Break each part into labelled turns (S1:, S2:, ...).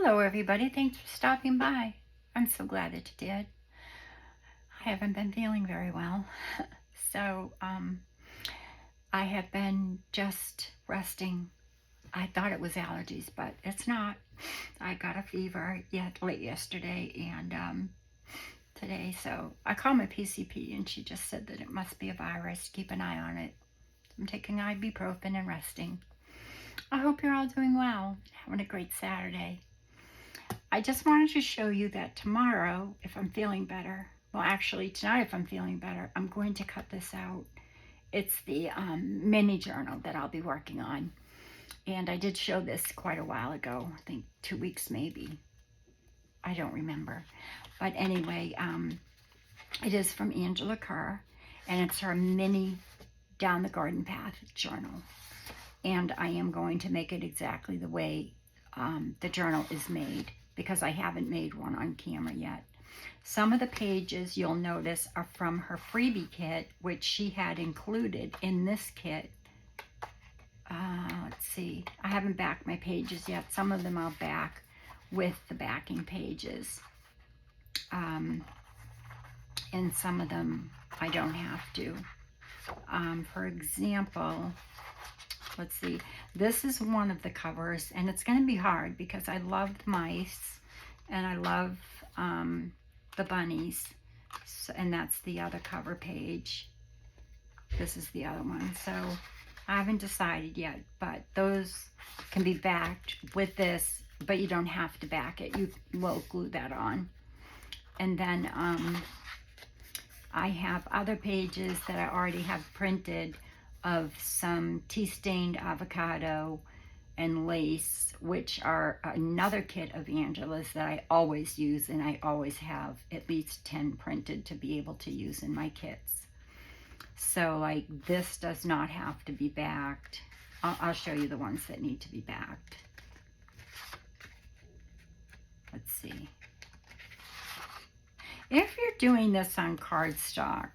S1: Hello, everybody. Thanks for stopping by. I'm so glad that you did. I haven't been feeling very well. So, I have been just resting. I thought it was allergies, but it's not. I got a fever late yesterday and today. So, I called my PCP and she just said that it must be a virus. Keep an eye on it. I'm taking ibuprofen and resting. I hope you're all doing well. Having a great Saturday. I just wanted to show you that tomorrow, if I'm feeling better, well, actually tonight, if I'm feeling better, I'm going to cut this out. It's the mini journal that I'll be working on. And I did show this quite a while ago, I think 2 weeks maybe. I don't remember. But anyway, it is from Angela Kerr, and it's her mini Down the Garden Path journal. And I am going to make it exactly the way the journal is made, because I haven't made one on camera yet. Some of the pages you'll notice are from her freebie kit, which she had included in this kit. Let's see, I haven't backed my pages yet. Some of them I'll back with the backing pages. And some of them I don't have to. For example, let's see, this is one of the covers, and it's going to be hard because I love the mice and I love the bunnies. So, and that's the other cover page. This is the other one. So I haven't decided yet, but those can be backed with this, but you don't have to back it. You will glue that on. And then I have other pages that I already have printed of some tea-stained avocado and lace, which are another kit of Angela's that I always use, and I always have at least 10 printed to be able to use in my kits. So like this does not have to be backed. I'll show you the ones that need to be backed. Let's see. If you're doing this on cardstock,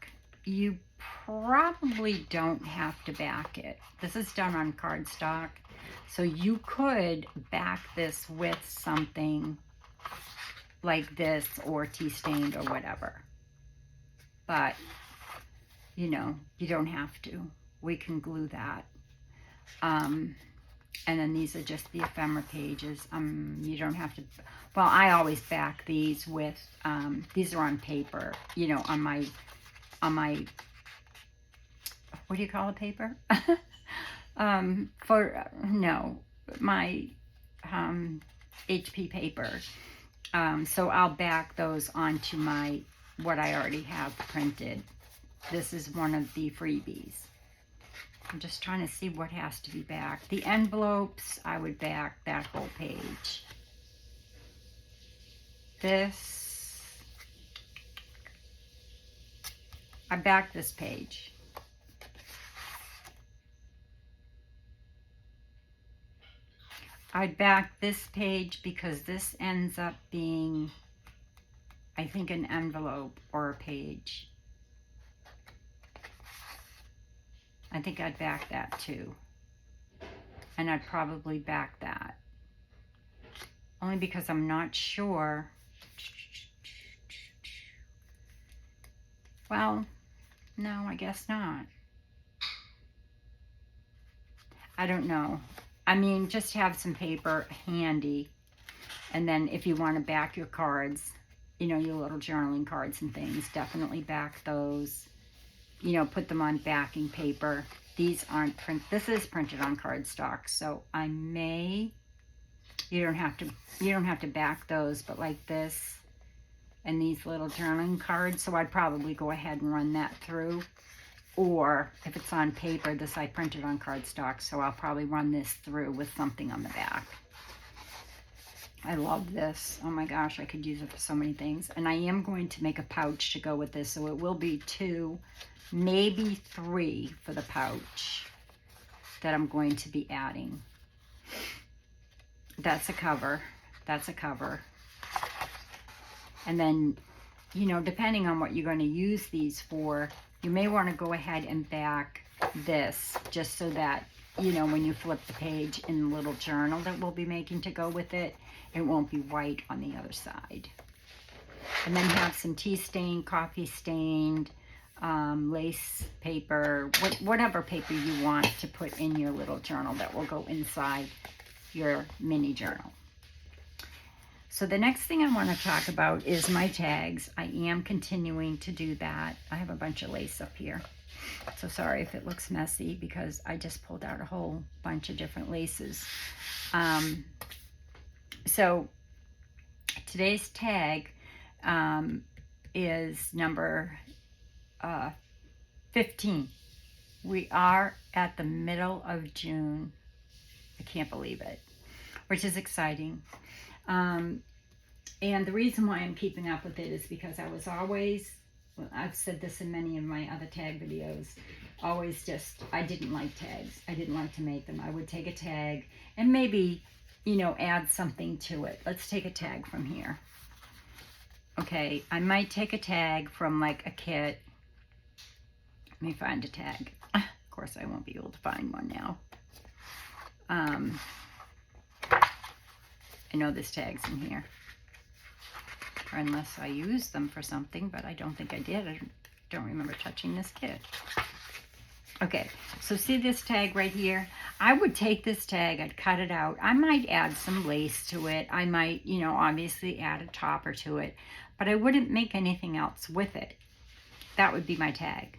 S1: you probably don't have to back it. This is done on cardstock, so you could back this with something like this or tea stained or whatever, but you know, you don't have to. We can glue that. And then these are just the ephemera pages. You don't have to, well, I always back these with these are on paper, you know, on my what do you call a paper? My HP paper. So I'll back those onto my, what I already have printed. This is one of the freebies. I'm just trying to see what has to be backed. The envelopes, I would back that whole page. This, I backed this page. I backed this page because this ends up being, I think, an envelope or a page. I think I'd back that too. And I'd probably back that. Only because I'm not sure. Well, no, I guess not. I don't know. I mean, just have some paper handy. And then if you want to back your cards, you know, your little journaling cards and things, definitely back those. You know, put them on backing paper. These aren't this is printed on cardstock, so I may, you don't have to back those, but like this and these little journaling cards, so I'd probably go ahead and run that through. Or if it's on paper, this I printed on cardstock, so I'll probably run this through with something on the back. I love this. Oh my gosh, I could use it for so many things. And I am going to make a pouch to go with this, so it will be 2, maybe 3 for the pouch that I'm going to be adding. That's a cover. That's a cover. And then, you know, depending on what you're going to use these for, you may want to go ahead and back this just so that you know, when you flip the page in the little journal that we'll be making to go with it, it won't be white on the other side. And then have some tea stained, coffee stained, lace paper, whatever paper you want to put in your little journal that will go inside your mini journal. So the next thing I want to talk about is my tags. I am continuing to do that. I have a bunch of lace up here. So sorry if it looks messy because I just pulled out a whole bunch of different laces. So today's tag is number 15. We are at the middle of June. I can't believe it, which is exciting. And the reason why I'm keeping up with it is because I was always, well, I've said this in many of my other tag videos, always just, I didn't like tags. I didn't like to make them. I would take a tag and maybe, you know, add something to it. Let's take a tag from here. Okay, I might take a tag from like a kit. Let me find a tag. Of course, I won't be able to find one now. I know this tag's in here. Or unless I used them for something, but I don't think I did. I don't remember touching this kit. Okay, so see this tag right here? I would take this tag, I'd cut it out. I might add some lace to it. I might, you know, obviously add a topper to it, but I wouldn't make anything else with it. That would be my tag.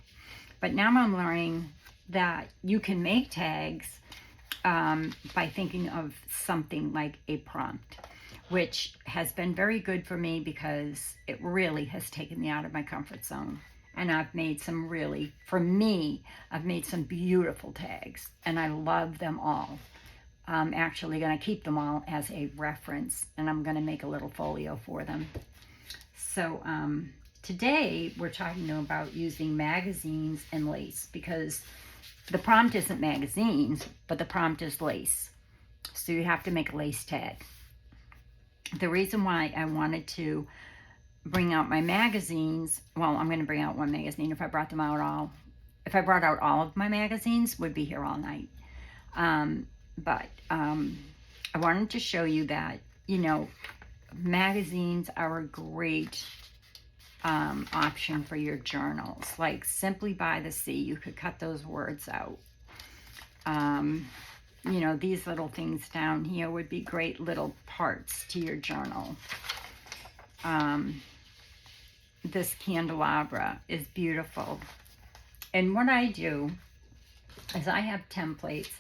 S1: But now I'm learning that you can make tags by thinking of something like a prompt, which has been very good for me because it really has taken me out of my comfort zone. And I've made some really, for me, I've made some beautiful tags and I love them all. I'm actually going to keep them all as a reference and I'm going to make a little folio for them. So today we're talking about using magazines and lace because the prompt isn't magazines, but the prompt is lace. So you have to make a lace tag. The reason why I wanted to bring out my magazines, well, I'm going to bring out one magazine. If I brought out all of my magazines, would be here all night. But I wanted to show you that, you know, magazines are a great option for your journals. Like Simply by the Sea, you could cut those words out. You know, these little things down here would be great little parts to your journal. This candelabra is beautiful. And what I do is I have templates,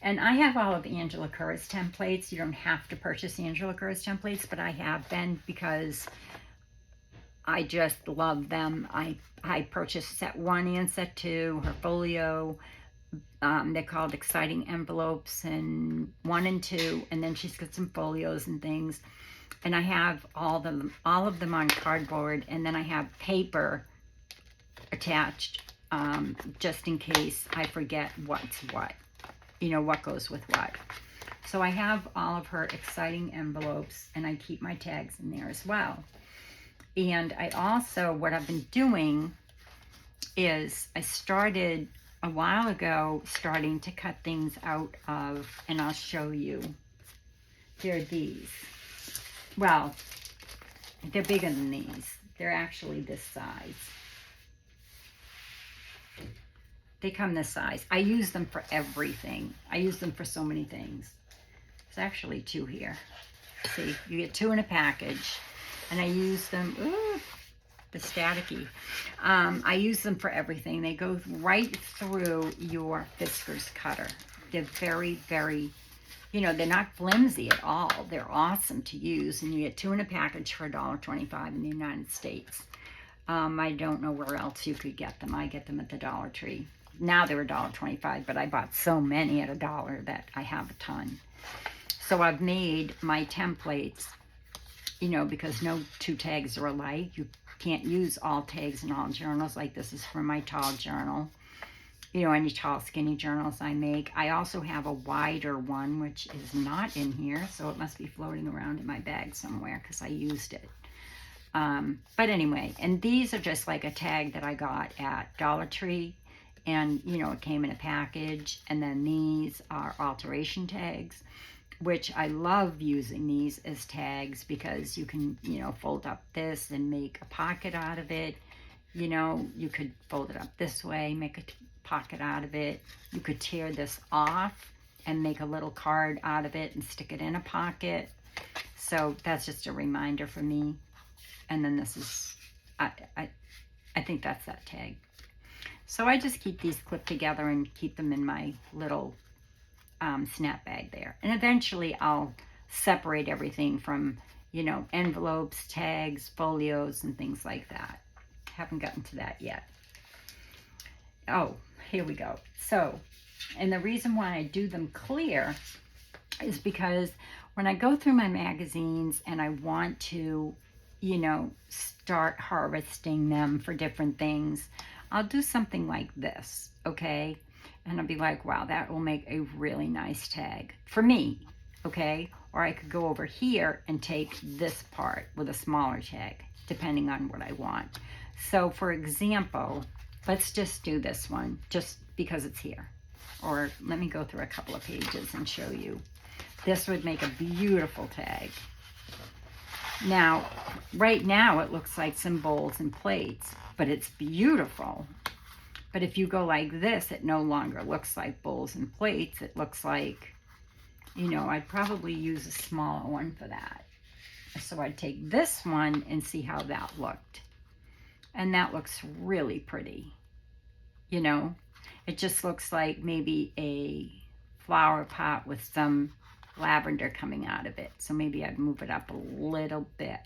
S1: and I have all of Angela Kerr's templates. You don't have to purchase Angela Kerr's templates, but I have been because I just love them. I purchased set 1 and set 2, her folio. They're called Exciting Envelopes and 1 and 2, and then she's got some folios and things. And I have all of them on cardboard, and then I have paper attached just in case I forget what's what, you know, what goes with what. So I have all of her exciting envelopes, and I keep my tags in there as well. And I also, what I've been doing is I started a while ago starting to cut things out of, and I'll show you, they're these. Well, they're bigger than these. They're actually this size. They come this size. I use them for everything. I use them for so many things. There's actually 2 here. See, you get 2 in a package. And I use them, ooh, the staticky. I use them for everything. They go right through your Fiskars cutter. They're very, very, you know, they're not flimsy at all. They're awesome to use, and you get 2 in a package for $1.25 in the United States. I don't know where else you could get them. I get them at the Dollar Tree. Now they're $1.25, but I bought so many at $1 that I have a ton. So I've made my templates, you know, because no 2 tags are alike. You can't use all tags in all journals. Like this is for my tall journal. You know, any tall, skinny journals I make. I also have a wider one, which is not in here, so it must be floating around in my bag somewhere because I used it. But anyway, and these are just like a tag that I got at Dollar Tree, And, you know, it came in a package. And then these are alteration tags, which I love using these as tags because you can, you know, fold up this and make a pocket out of it. You know, you could fold it up this way, make a pocket out of it. You could tear this off and make a little card out of it and stick it in a pocket. So that's just a reminder for me. And then this is, I think that's that tag. So I just keep these clipped together and keep them in my little snap bag there. And eventually I'll separate everything from, you know, envelopes, tags, folios, and things like that. Haven't gotten to that yet. Oh, here we go. So, and the reason why I do them clear is because when I go through my magazines and I want to, you know, start harvesting them for different things, I'll do something like this, okay? And I'll be like, wow, that will make a really nice tag for me, okay? Or I could go over here and take this part with a smaller tag, depending on what I want. So for example, let's just do this one, just because it's here. Or let me go through a couple of pages and show you. This would make a beautiful tag. Now, right now it looks like some bowls and plates, but it's beautiful. But if you go like this, it no longer looks like bowls and plates. It looks like, you know, I'd probably use a smaller one for that. So I'd take this one and see how that looked. And that looks really pretty. You know, it just looks like maybe a flower pot with some lavender coming out of it. So maybe I'd move it up a little bit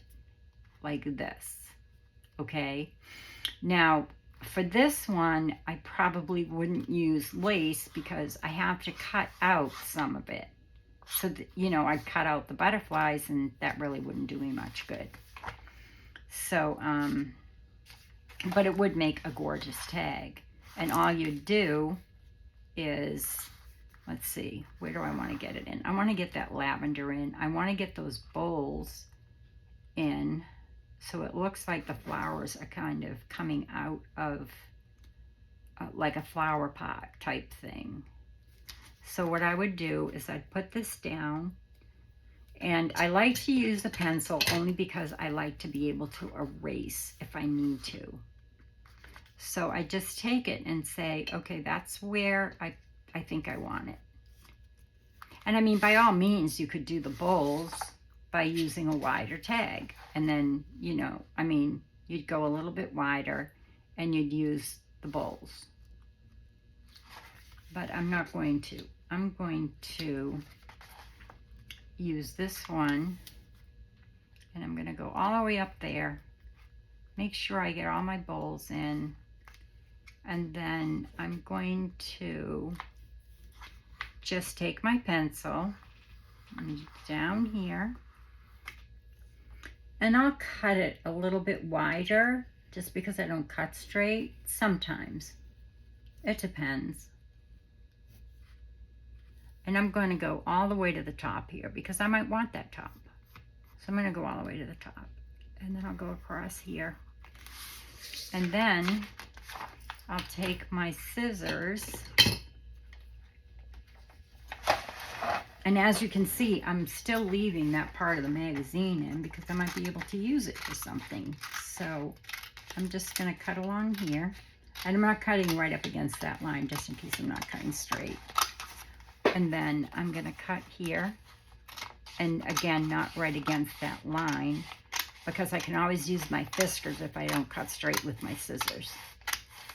S1: like this. Okay. Now, for this one, I probably wouldn't use lace because I have to cut out some of it. So, that, you know, I'd cut out the butterflies and that really wouldn't do me much good. So, but it would make a gorgeous tag. And all you do is, let's see, where do I want to get it in? I want to get that lavender in. I want to get those bowls in so it looks like the flowers are kind of coming out of like a flower pot type thing. So what I would do is I'd put this down, and I like to use a pencil only because I like to be able to erase if I need to. So I just take it and say, okay, that's where I think I want it. And I mean, by all means, you could do the bowls by using a wider tag. And then, you know, I mean, you'd go a little bit wider and you'd use the bowls. But I'm not going to. I'm going to use this one, and I'm going to go all the way up there. Make sure I get all my bowls in. And then I'm going to just take my pencil down here, and I'll cut it a little bit wider just because I don't cut straight sometimes. It depends. And I'm going to go all the way to the top here because I might want that top. So I'm going to go all the way to the top, and then I'll go across here. And then I'll take my scissors, and as you can see, I'm still leaving that part of the magazine in because I might be able to use it for something. So I'm just going to cut along here, and I'm not cutting right up against that line just in case I'm not cutting straight. And then I'm going to cut here, and again, not right against that line because I can always use my fiskars if I don't cut straight with my scissors.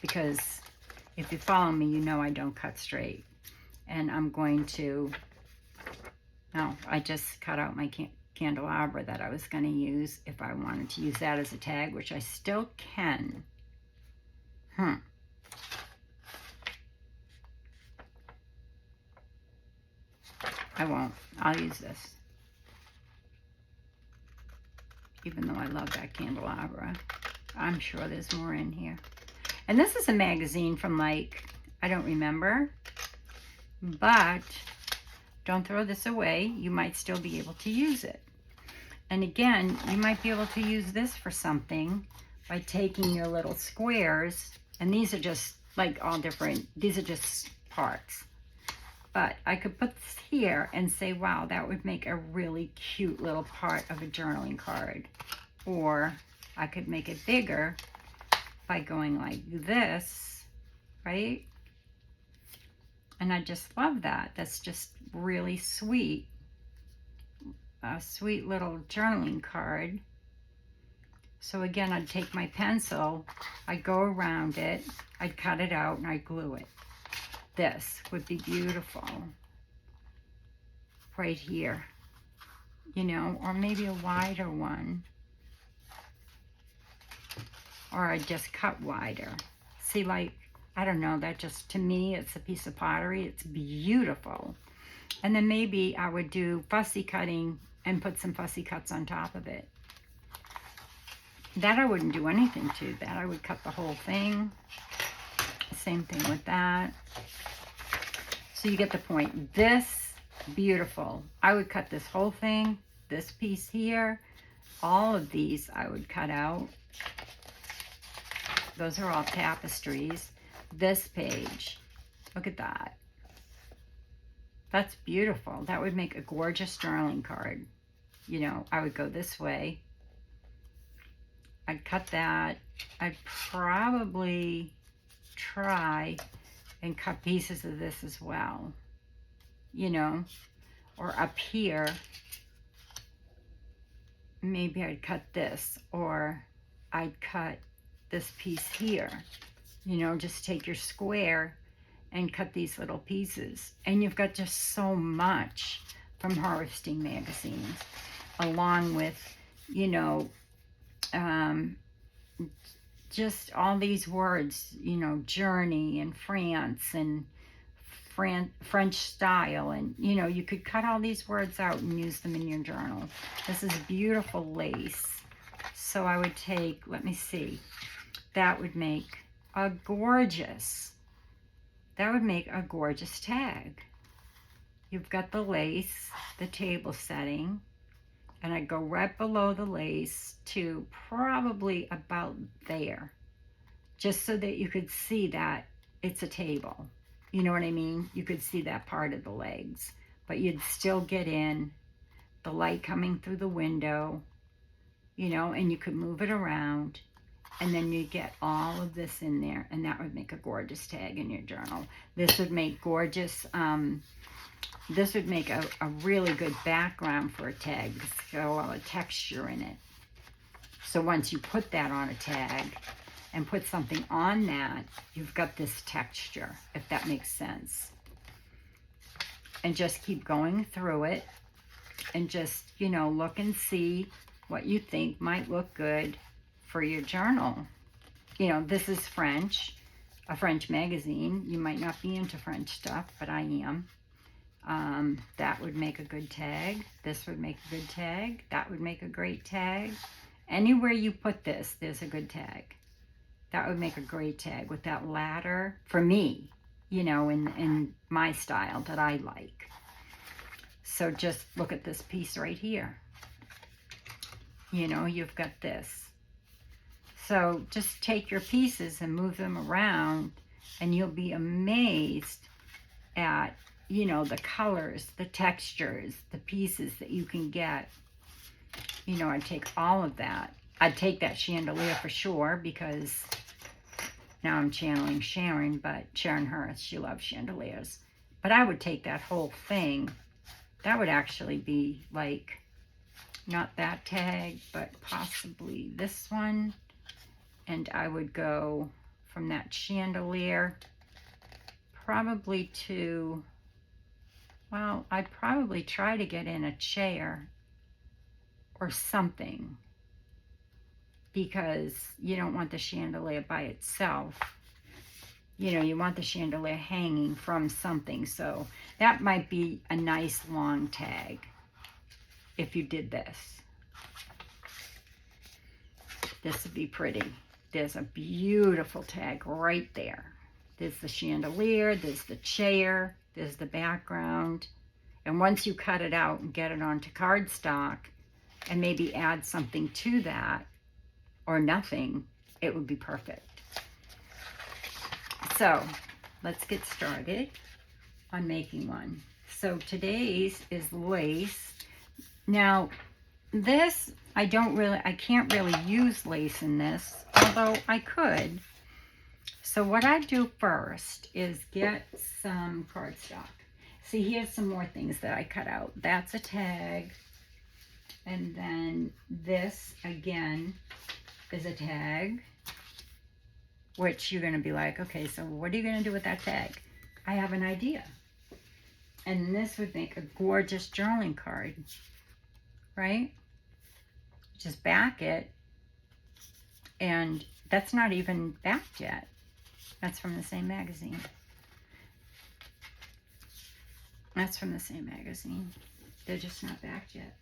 S1: Because if you follow me, you know I don't cut straight. And I'm going to, no, I just cut out my candelabra that I was going to use if I wanted to use that as a tag, which I still can. I won't. I'll use this. Even though I love that candelabra. I'm sure there's more in here. And this is a magazine from like, I don't remember. But don't throw this away. You might still be able to use it. And again, you might be able to use this for something by taking your little squares. And these are just like all different, these are just parts. But I could put this here and say, wow, that would make a really cute little part of a journaling card. Or I could make it bigger by going like this, right? And I just love that. That's just really sweet. A sweet little journaling card. So again, I'd take my pencil, I'd go around it, I'd cut it out, and I'd glue it. This would be beautiful right here, you know, or maybe a wider one. Or I'd just cut wider. See, like, I don't know, that just, to me, it's a piece of pottery. It's beautiful. And then maybe I would do fussy cutting and put some fussy cuts on top of it. That I wouldn't do anything to that. I would cut the whole thing. Same thing with that. So you get the point. This, beautiful. I would cut this whole thing, this piece here. All of these I would cut out. Those are all tapestries. This page, look at that. That's beautiful. That would make a gorgeous journaling card. You know, I would go this way. I'd cut that. I'd probably try and cut pieces of this as well, you know, or up here, maybe I'd cut this, or I'd cut this piece here, you know, just take your square and cut these little pieces. And you've got just so much from harvesting magazines, along with, you know, just all these words, you know, journey and France and French style, and you know, you could cut all these words out and use them in your journal. This is beautiful lace. So I would take, let me see, that would make a gorgeous, tag. You've got the lace, the table setting, and I go right below the lace to probably about there, just so that you could see that it's a table. You know what I mean? You could see that part of the legs, but you'd still get in the light coming through the window, you know, and you could move it around, and then you get all of this in there, and that would make a gorgeous tag in your journal. This would make gorgeous, this would make a really good background for a tag. It's got all the texture in it. So once you put that on a tag and put something on that, you've got this texture, if that makes sense. And just keep going through it and just, you know, look and see what you think might look good for your journal. You know, this is French, a French magazine. You might not be into French stuff, but I am. That would make a good tag. This would make a good tag. That would make a great tag. Anywhere you put this, there's a good tag. That would make a great tag with that ladder for me, you know, in my style that I like. So just look at this piece right here. You know, you've got this. So just take your pieces and move them around, and you'll be amazed at, you know, the colors, the textures, the pieces that you can get. You know, I'd take all of that. I'd take that chandelier for sure, because now I'm channeling Sharon, but Sharon Hurst, she loves chandeliers. But I would take that whole thing. That would actually be like, not that tag, but possibly this one. And I would go from that chandelier probably to, well, I'd probably try to get in a chair or something, because you don't want the chandelier by itself. You know, you want the chandelier hanging from something. So that might be a nice long tag if you did this. This would be pretty. There's a beautiful tag right there. There's the chandelier, there's the chair, there's the background. And once you cut it out and get it onto cardstock and maybe add something to that or nothing, it would be perfect. So let's get started on making one. So today's is lace. Now this, I can't really use lace in this, although I could. So what I do first is get some cardstock. See, here's some more things that I cut out. That's a tag. And then this, again, is a tag, which you're going to be like, okay, so what are you going to do with that tag? I have an idea. And this would make a gorgeous journaling card, right? Just back it. And that's not even backed yet. That's from the same magazine. That's from the same magazine. They're just not backed yet.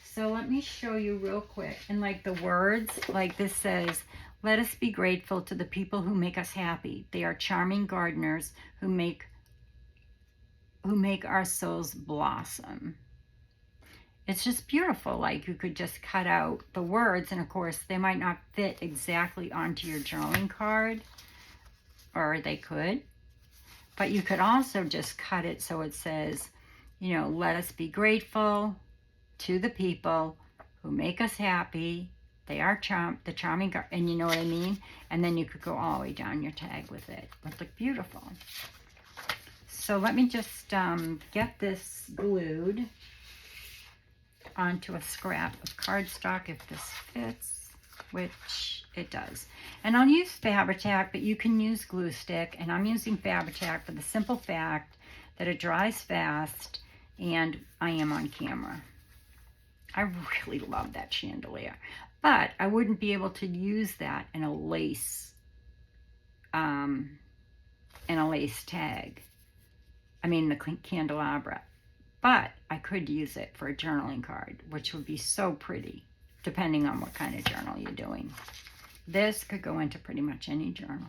S1: So let me show you real quick. And like the words, like this says, let us be grateful to the people who make us happy. They are charming gardeners who make our souls blossom. It's just beautiful. Like you could just cut out the words, and of course they might not fit exactly onto your journaling card, or they could. But you could also just cut it so it says, you know, let us be grateful to the people who make us happy. They are the charming, and you know what I mean? And then you could go all the way down your tag with it. It would look beautiful. So let me just get this glued onto a scrap of cardstock if this fits, which it does. And I'll use Fabri-Tac, but you can use glue stick, and I'm using Fabri-Tac for the simple fact that it dries fast and I am on camera. I really love that chandelier, but I wouldn't be able to use that in a lace tag. I mean the candelabra. But I could use it for a journaling card, which would be so pretty, depending on what kind of journal you're doing. This could go into pretty much any journal.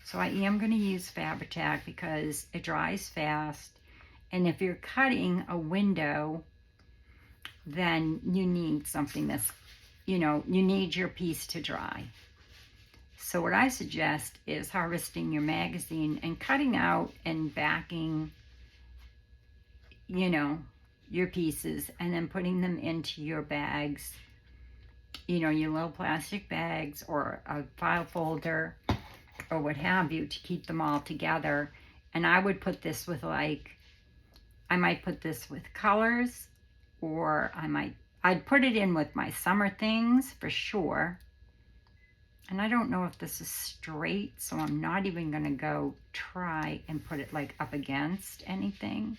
S1: So I am going to use Fabri-Tac because it dries fast. And if you're cutting a window, then you need something that's, you know, you need your piece to dry. So what I suggest is harvesting your magazine and cutting out and backing, you know, your pieces, and then putting them into your bags, you know, your little plastic bags or a file folder or what have you, to keep them all together. And I would put this with, like, I might put this with colors, or I'd put it in with my summer things for sure. And I don't know if this is straight, so I'm not even going to go try and put it like up against anything.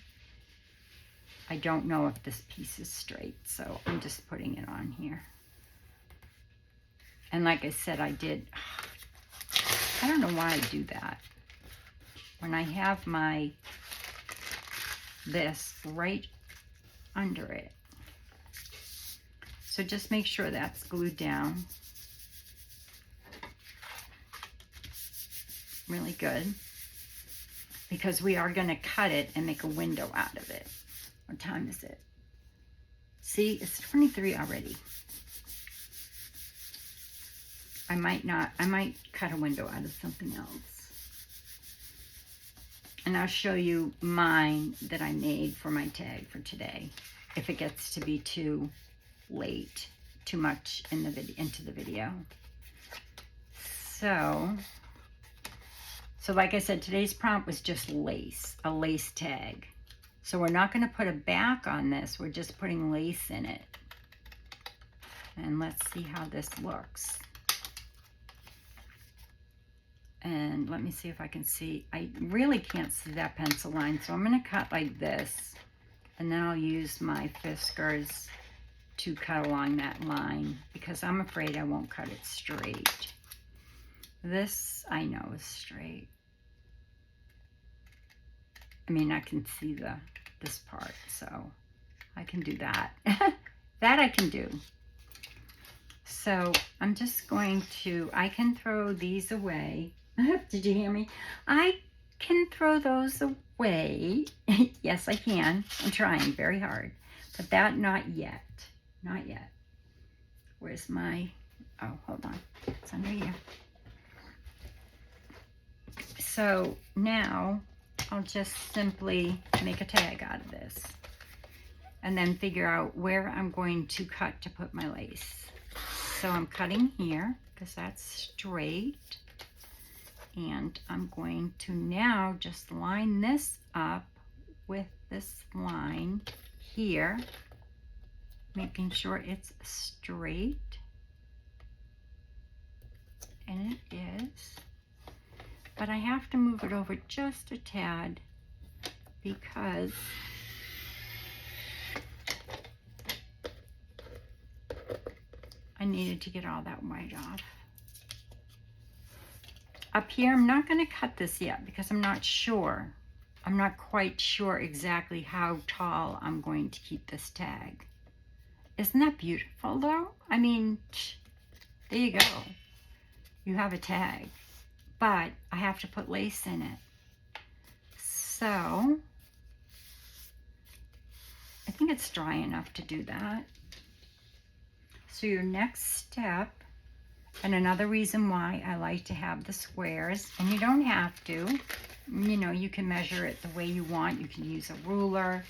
S1: I don't know if this piece is straight, so I'm just putting it on here. And like I said, I don't know why I do that. When I have this right under it. So just make sure that's glued down. Really good. Because we are going to cut it and make a window out of it. What time is it? See, it's 23 already. I might cut a window out of something else. And I'll show you mine that I made for my tag for today. If it gets to be too late, too much into the video. So like I said, today's prompt was just lace, a lace tag. So we're not going to put a back on this. We're just putting lace in it. And let's see how this looks. And let me see if I can see. I really can't see that pencil line. So I'm going to cut like this. And then I'll use my Fiskars to cut along that line, because I'm afraid I won't cut it straight. This I know is straight. I mean, I can see this part, so I can do that. That I can do. So I'm just going to, I can throw these away. Did you hear me? I can throw those away. Yes, I can. I'm trying very hard. But that, not yet. Not yet. Where's my, oh, hold on. It's under here. So now I'll just simply make a tag out of this and then figure out where I'm going to cut to put my lace. So I'm cutting here because that's straight, and I'm going to now just line this up with this line here, making sure it's straight, and it is, but I have to move it over just a tad because I needed to get all that white off. Up here, I'm not going to cut this yet because I'm not sure. I'm not quite sure exactly how tall I'm going to keep this tag. Isn't that beautiful though? I mean, there you go. You have a tag, but I have to put lace in it. So I think it's dry enough to do that. So your next step, and another reason why I like to have the squares, and you don't have to, you know, you can measure it the way you want. You can use a ruler.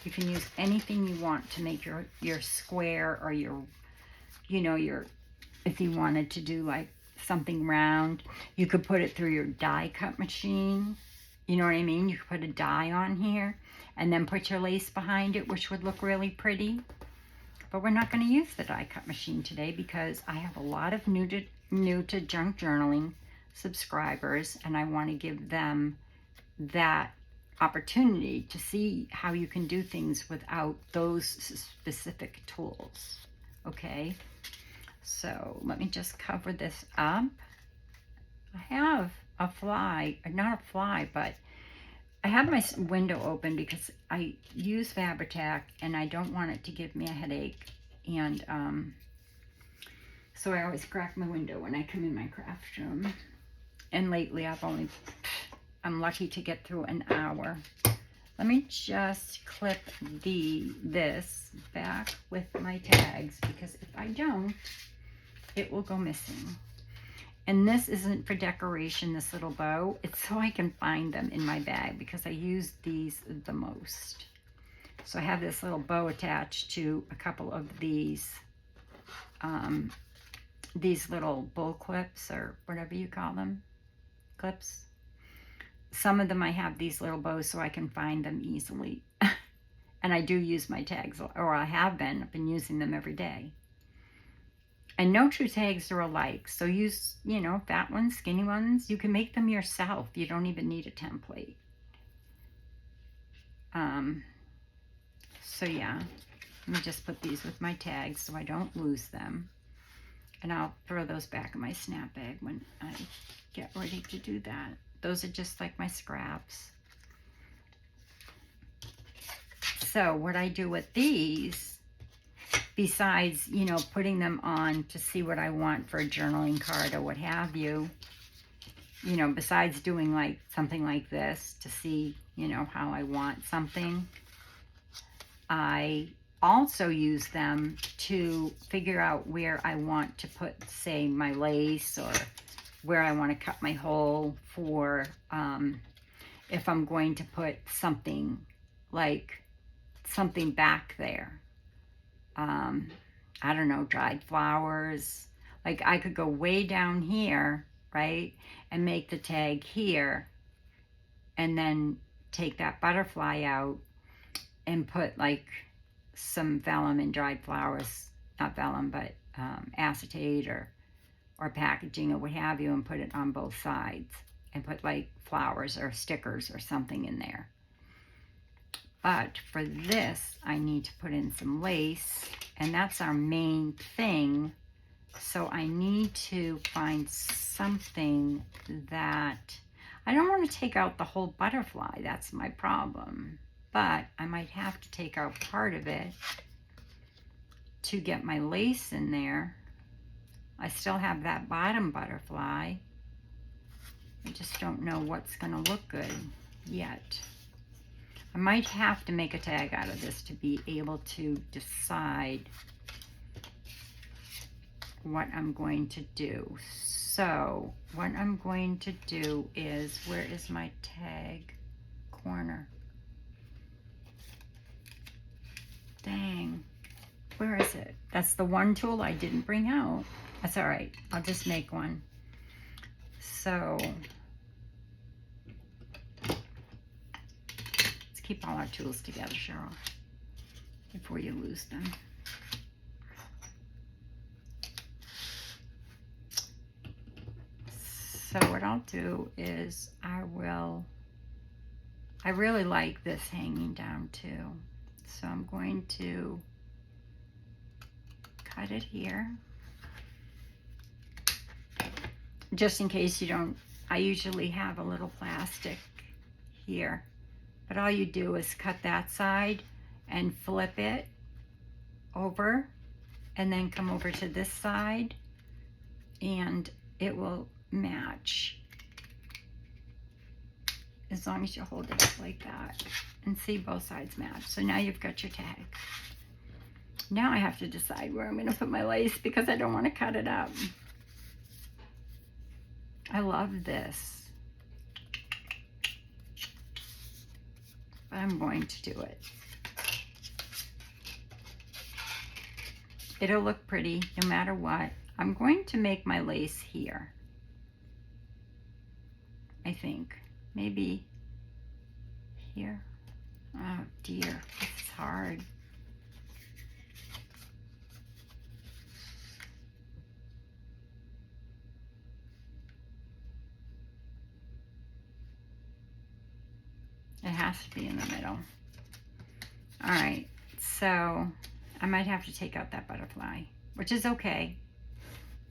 S1: You can use anything you want to make your square, or your, you know, if you wanted to do like something round, you could put it through your die cut machine. You know what I mean? You could put a die on here and then put your lace behind it, which would look really pretty. But we're not going to use the die cut machine today because I have a lot of new to junk journaling subscribers, and I want to give them that opportunity to see how you can do things without those specific tools. Okay, so let me just cover this up. I have a fly, not a fly, but I have my window open because I use Fabri-Tac and I don't want it to give me a headache. And so I always crack my window when I come in my craft room. And lately I'm lucky to get through an hour. Let me just clip this back with my tags, because if I don't, it will go missing. And this isn't for decoration, this little bow. It's so I can find them in my bag because I use these the most. So I have this little bow attached to a couple of these little bull clips, or whatever you call them, clips. Some of them I have these little bows so I can find them easily. And I do use my tags, or I have been. I've been using them every day. And no two tags are alike. So use, you know, fat ones, skinny ones. You can make them yourself. You don't even need a template. So yeah, let me just put these with my tags so I don't lose them. And I'll throw those back in my snap bag when I get ready to do that. Those are just like my scraps. So what I do with these, besides, you know, putting them on to see what I want for a journaling card or what have you, you know, besides doing like something like this to see, you know, how I want something, I also use them to figure out where I want to put, say, my lace, or where I want to cut my hole for, if I'm going to put something back there. I don't know, dried flowers. Like I could go way down here, right, and make the tag here, and then take that butterfly out and put like some vellum and dried flowers, not vellum, but acetate or packaging or what have you, and put it on both sides, and put like flowers or stickers or something in there. But for this, I need to put in some lace, and that's our main thing. So I need to find something that, I don't want to take out the whole butterfly, that's my problem. But I might have to take out part of it to get my lace in there. I still have that bottom butterfly. I just don't know what's going to look good yet. I might have to make a tag out of this to be able to decide what I'm going to do. So what I'm going to do is, where is my tag corner? Dang, where is it? That's the one tool I didn't bring out. That's all right, I'll just make one. So let's keep all our tools together, Cheryl, before you lose them. So what I'll do is I really like this hanging down too. So I'm going to cut it here. Just in case you don't, I usually have a little plastic here. But all you do is cut that side and flip it over, and then come over to this side, and it will match as long as you hold it up like that and see both sides match. So now you've got your tag. Now I have to decide where I'm going to put my lace because I don't want to cut it up. I love this, but I'm going to do it. It'll look pretty no matter what. I'm going to make my lace here, I think. Maybe here. Oh dear, this is hard. It has to be in the middle. All right, so I might have to take out that butterfly, which is okay.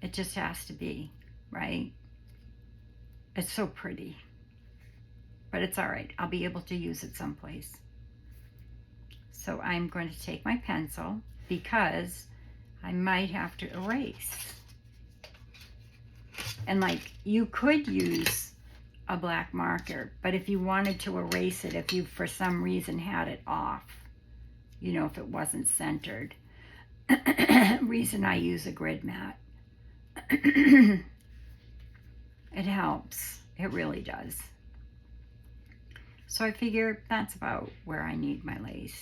S1: It just has to be, right? It's so pretty, but it's all right. I'll be able to use it someplace. So I'm going to take my pencil because I might have to erase. And like, you could use a black marker, but if you wanted to erase it, if you for some reason had it off, you know, if it wasn't centered, reason I use a grid mat. It helps. It really does. So I figure that's about where I need my lace.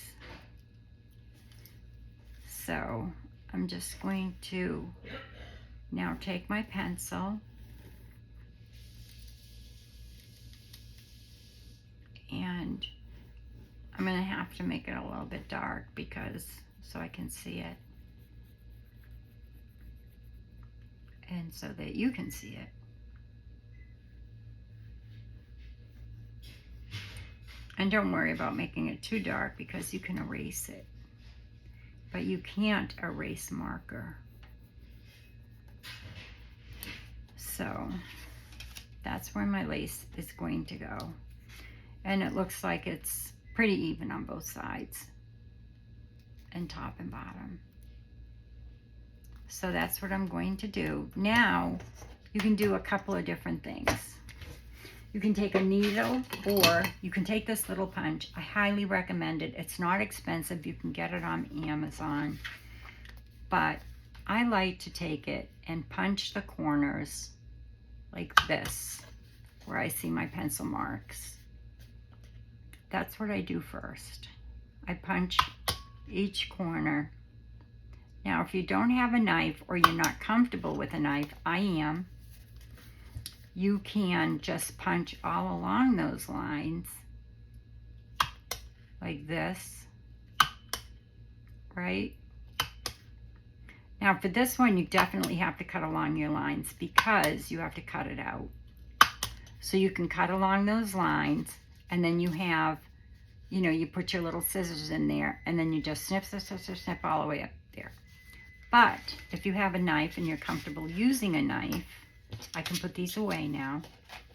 S1: So I'm just going to now take my pencil and I'm going to have to make it a little bit dark because so I can see it and so that you can see it. And don't worry about making it too dark because you can erase it, but you can't erase marker. So that's where my lace is going to go. And it looks like it's pretty even on both sides and top and bottom. So that's what I'm going to do. Now you can do a couple of different things. You can take a needle or you can take this little punch. I highly recommend it. It's not expensive. You can get it on Amazon. But I like to take it and punch the corners like this, where I see my pencil marks. That's what I do first. I punch each corner. Now, if you don't have a knife or you're not comfortable with a knife, I am, you can just punch all along those lines like this, right? Now for this one, you definitely have to cut along your lines because you have to cut it out. So you can cut along those lines and then you have, you know, you put your little scissors in there and then you just snip, snip, snip, snip, snip all the way up there. But if you have a knife and you're comfortable using a knife, I can put these away now.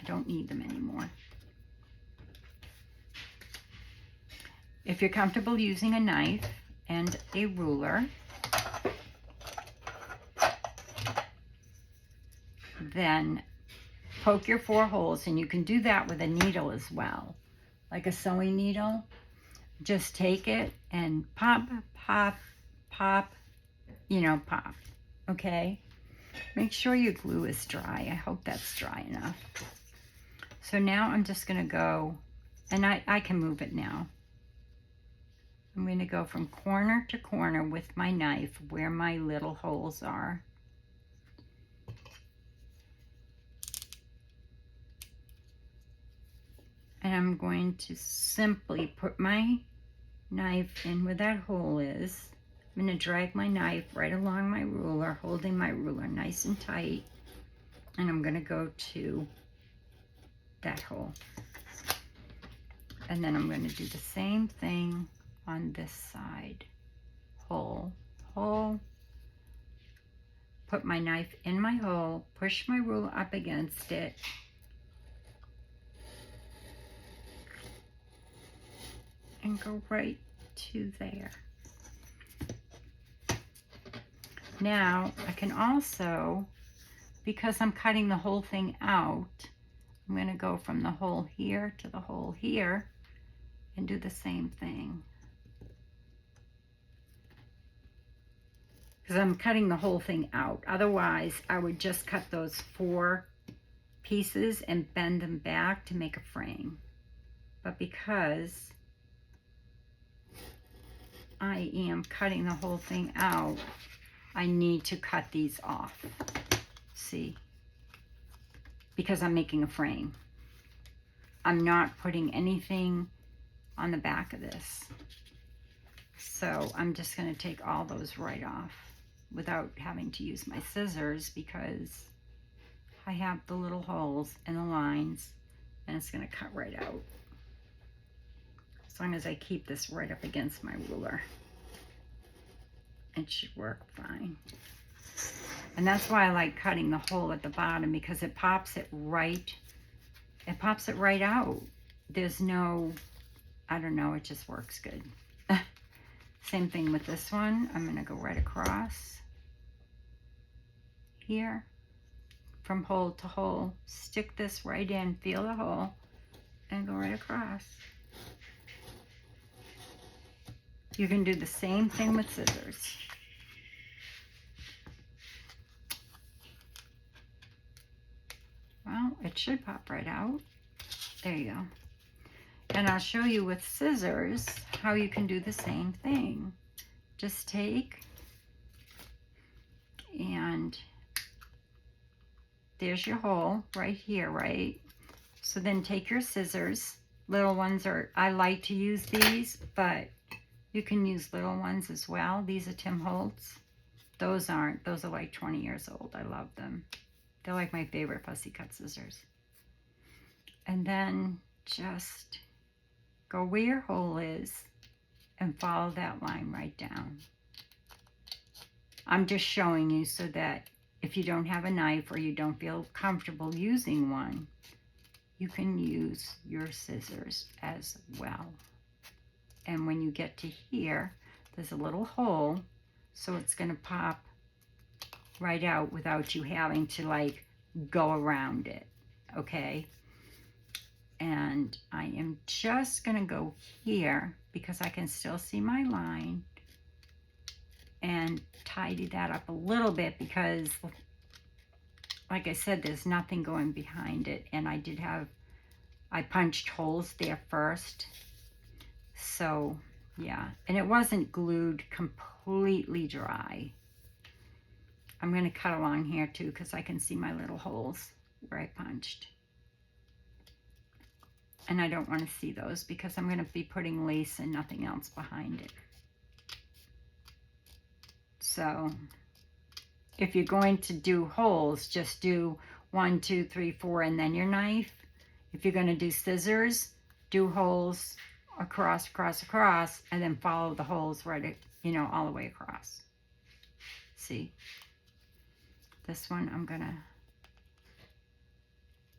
S1: I don't need them anymore. If you're comfortable using a knife and a ruler, then poke your 4 holes, and you can do that with a needle as well, like a sewing needle. Just take it and pop, pop, pop, you know, pop, okay? Make sure your glue is dry. I hope that's dry enough. So now I'm just going to go, and I can move it now. I'm going to go from corner to corner with my knife where my little holes are. And I'm going to simply put my knife in where that hole is. I'm going to drag my knife right along my ruler, holding my ruler nice and tight. And I'm going to go to that hole. And then I'm going to do the same thing on this side. Hole, hole. Put my knife in my hole, push my ruler up against it. And go right to there. Now, I can also, because I'm cutting the whole thing out, I'm going to go from the hole here to the hole here and do the same thing. Because I'm cutting the whole thing out. Otherwise, I would just cut those 4 pieces and bend them back to make a frame. But because I am cutting the whole thing out, I need to cut these off. See? Because I'm making a frame. I'm not putting anything on the back of this. So I'm just going to take all those right off without having to use my scissors, because I have the little holes and the lines, and it's going to cut right out. As long as I keep this right up against my ruler, it should work fine. And that's why I like cutting the hole at the bottom, because it pops it right out. There's no, I don't know, it just works good. Same thing with this one. I'm going to go right across here from hole to hole. Stick this right in, feel the hole, and go right across. You can do the same thing with scissors. Well, it should pop right out. There you go. And I'll show you with scissors how you can do the same thing. Just take, and there's your hole right here, right? So then take your scissors. Little ones are, I like to use these, but you can use little ones as well. These are Tim Holtz. Those aren't. Those are like 20 years old. I love them. They're like my favorite fussy cut scissors. And then just go where your hole is and follow that line right down. I'm just showing you so that if you don't have a knife or you don't feel comfortable using one, you can use your scissors as well. And when you get to here, there's a little hole, so it's going to pop right out without you having to like go around it, okay? And I am just going to go here because I can still see my line, and tidy that up a little bit, because like I said, there's nothing going behind it, and I punched holes there first. So yeah, and it wasn't glued completely dry. I'm going to cut along here too, because I can see my little holes where I punched. And I don't want to see those because I'm going to be putting lace and nothing else behind it. So if you're going to do holes, just do 1, 2, 3, 4, and then your knife. If you're going to do scissors, do holes across, across, across, and then follow the holes right, all the way across. See? This one, I'm going to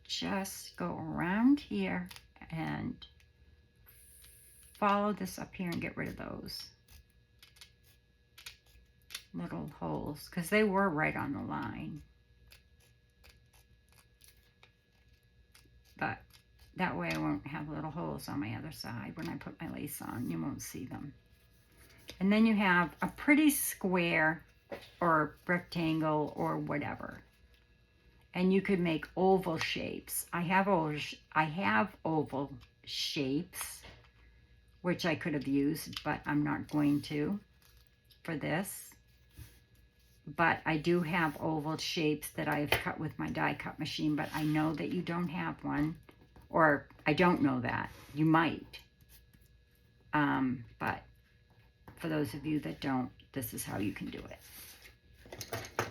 S1: just go around here and follow this up here and get rid of those little holes, because they were right on the line. But that way I won't have little holes on my other side. When I put my lace on, you won't see them. And then you have a pretty square or rectangle or whatever. And you could make oval shapes. I have oval shapes, which I could have used, but I'm not going to for this. But I do have oval shapes that I've cut with my die cut machine, but I know that you don't have one, or I don't know that. You might. But for those of you that don't, this is how you can do it.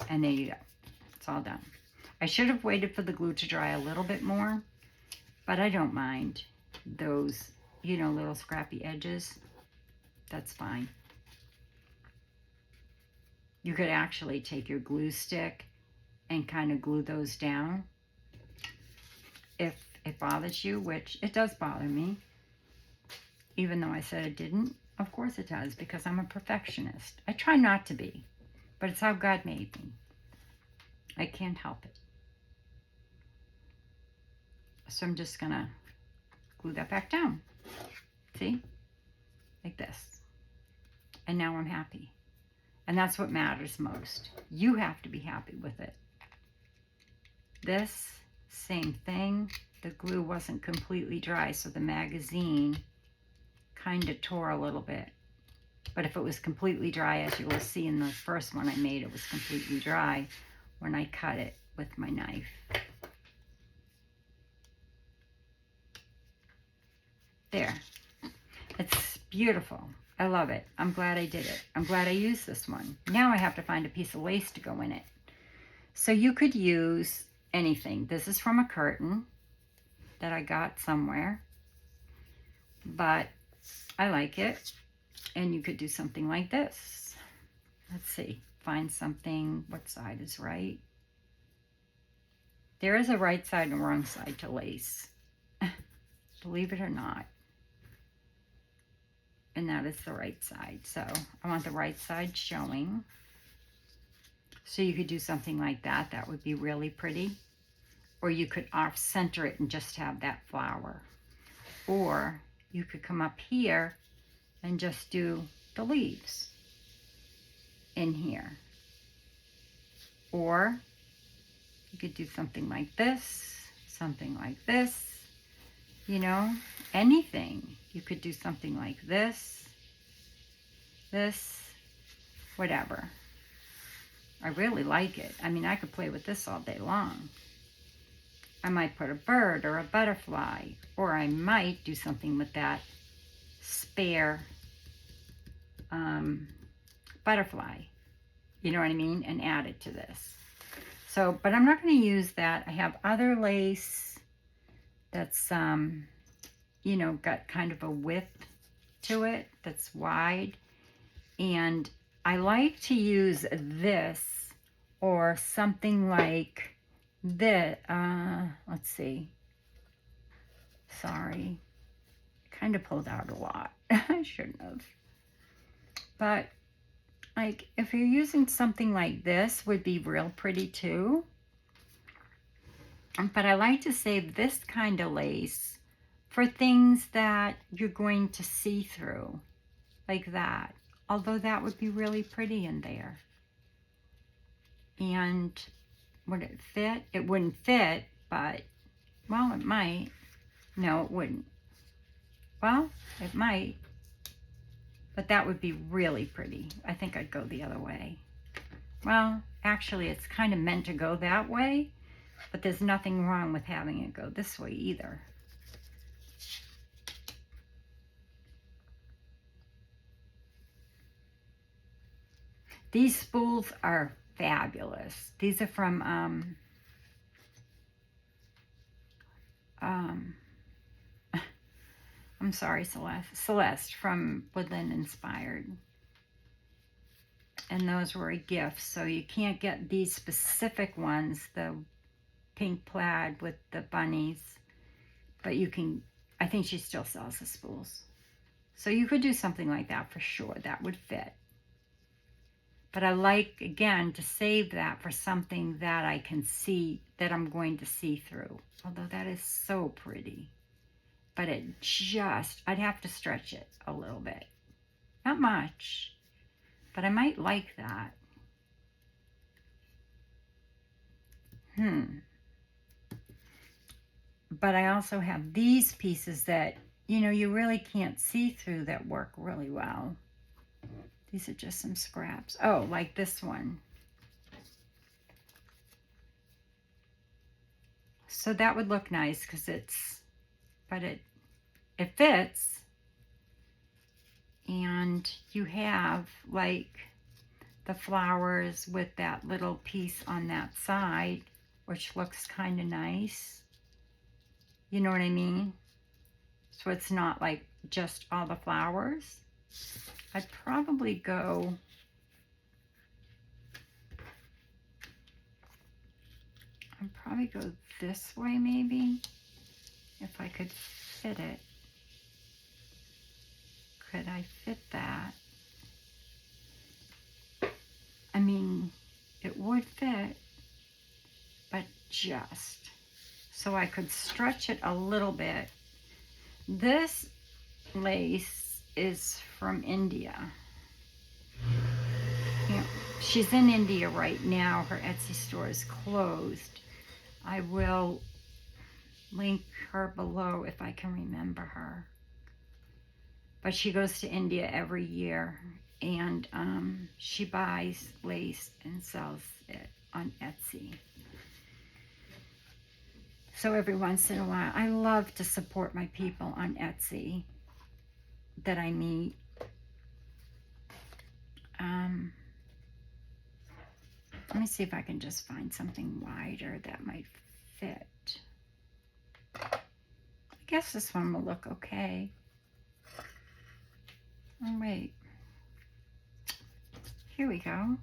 S1: And there you go. It's all done. I should have waited for the glue to dry a little bit more, but I don't mind those, you know, little scrappy edges. That's fine. You could actually take your glue stick and kind of glue those down if it bothers you, which it does bother me. Even though I said it didn't, of course it does, because I'm a perfectionist. I try not to be, but it's how God made me. I can't help it. So I'm just gonna glue that back down. See? Like this. And now I'm happy. And that's what matters most. You have to be happy with it. This, same thing. The glue wasn't completely dry, so the magazine kind of tore a little bit. But if it was completely dry, as you will see in the first one I made, it was completely dry when I cut it with my knife. There. It's beautiful. I love it. I'm glad I did it. I'm glad I used this one. Now I have to find a piece of lace to go in it. So you could use anything. This is from a curtain that I got somewhere, but I like it. And you could do something like this. Let's see. Find something. What side is right? There is a right side and a wrong side to lace. Believe it or not. And that is the right side. So I want the right side showing. So you could do something like that. That would be really pretty. Or you could off-center it and just have that flower. Or you could come up here and just do the leaves in here. Or you could do something like this, you know, anything. You could do something like this, whatever. I really like it. I mean, I could play with this all day long. I might put a bird or a butterfly, or I might do something with that spare butterfly, you know what I mean, and add it to this. So, but I'm not going to use that. I have other lace that's, you know, got kind of a width to it that's wide. And I like to use this or something like this. Let's see. Sorry. Kind of pulled out a lot. I shouldn't have. But like if you're using something like this would be real pretty too. But I like to save this kind of lace for things that you're going to see through, like that. Although that would be really pretty in there. And would it fit? It wouldn't fit, but, well, it might. No, it wouldn't. Well, it might. But that would be really pretty. I think I'd go the other way. Well, actually, it's kind of meant to go that way, but there's nothing wrong with having it go this way either. These spools are fabulous. These are from I'm sorry, Celeste from Woodland Inspired. And those were a gift, so you can't get these specific ones, the pink plaid with the bunnies, but you can, I think she still sells the spools. So you could do something like that for sure. That would fit. But I like, again, to save that for something that I can see, that I'm going to see through. Although that is so pretty. But it just, I'd have to stretch it a little bit. Not much, but I might like that. But I also have these pieces that, you know, you really can't see through that work really well. These are just some scraps. Oh, like this one. So that would look nice because but it fits. And you have like the flowers with that little piece on that side, which looks kind of nice. You know what I mean? So it's not like just all the flowers. I'd probably go this way maybe, if I could fit it. Could I fit that? I mean, it would fit, but just. So I could stretch it a little bit. This lace is from India. You know, she's in India right now. Her Etsy store is closed. I will link her below if I can remember her. But she goes to India every year, and she buys lace and sells it on Etsy. So every once in a while, I love to support my people on Etsy that I meet. Let me see if I can just find something wider that might fit. I guess this one will look okay. Oh, wait. Here we go.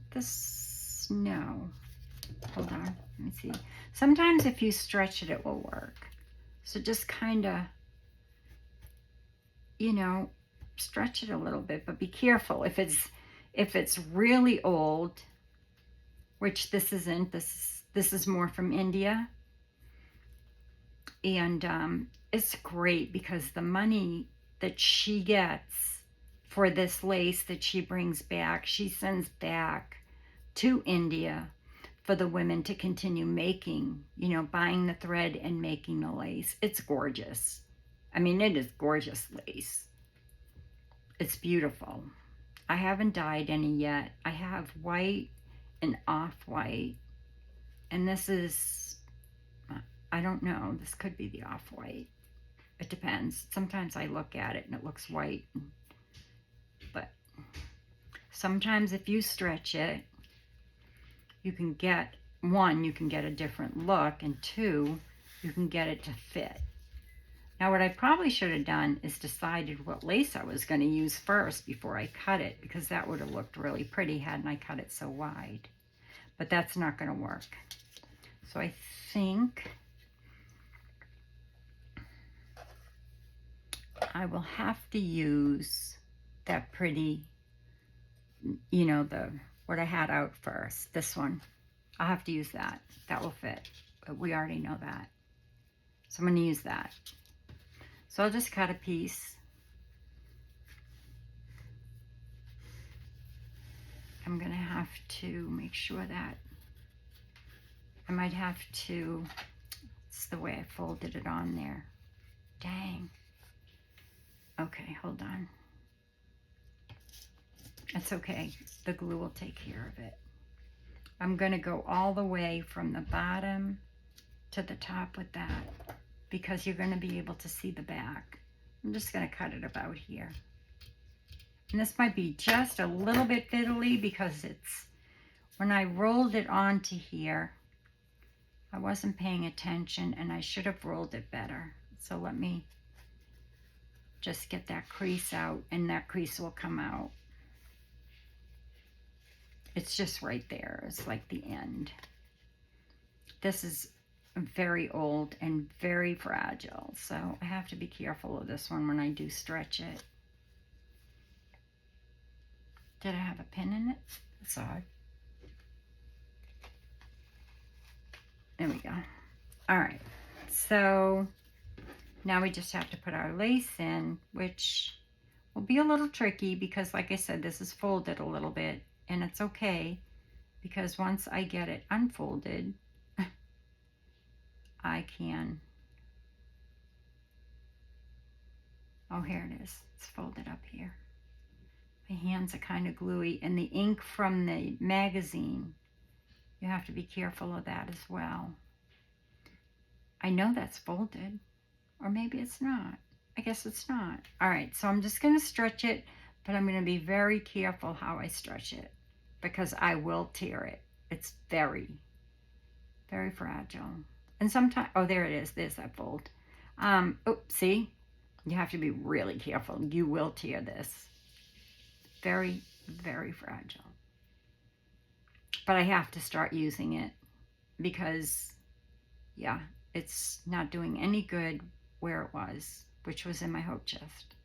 S1: No. Hold on. Let me see. Sometimes if you stretch it, it will work. So just kind of, you know, stretch it a little bit, but be careful. If it's really old, which this isn't, this is more from India, and it's great because the money that she gets for this lace that she brings back, she sends back to India for the women to continue making, you know, buying the thread and making the lace. It's gorgeous. I mean, it is gorgeous lace. It's beautiful. I haven't dyed any yet. I have white and off-white, and this is, I don't know, this could be the off-white. It depends. Sometimes I look at it and it looks white, but sometimes if you stretch it, you can get, one, you can get a different look, and two, you can get it to fit. Now what I probably should have done is decided what lace I was going to use first before I cut it, because that would have looked really pretty hadn't I cut it so wide. But that's not going to work. So I think I will have to use that pretty, you know, what I had out first, this one. I'll have to use that. That will fit, but we already know that. So I'm going to use that. So I'll just cut a piece. I'm going to have to make sure that I might have to, it's the way I folded it on there. Dang. Okay, hold on. That's okay. The glue will take care of it. I'm going to go all the way from the bottom to the top with that, because you're going to be able to see the back. I'm just going to cut it about here. And this might be just a little bit fiddly because it's, when I rolled it onto here, I wasn't paying attention and I should have rolled it better. So let me just get that crease out, and that crease will come out. It's just right there. It's like the end. This is very old and very fragile, so I have to be careful of this one when I do stretch it. Did I have a pin in it? That's odd. There we go. All right, so now we just have to put our lace in, which will be a little tricky because, like I said, this is folded a little bit, and it's okay because once I get it unfolded, I can, oh, here it is. It's folded up here. My hands are kind of gluey, and the ink from the magazine, you have to be careful of that as well. I know that's folded, or maybe it's not. I guess it's not. All right, so I'm just going to stretch it, but I'm going to be very careful how I stretch it because I will tear it. It's very, very fragile. And sometimes, oh, there it is. There's that fold. Oh, see? You have to be really careful. You will tear this. Very, very fragile. But I have to start using it because, yeah, it's not doing any good where it was, which was in my hope chest.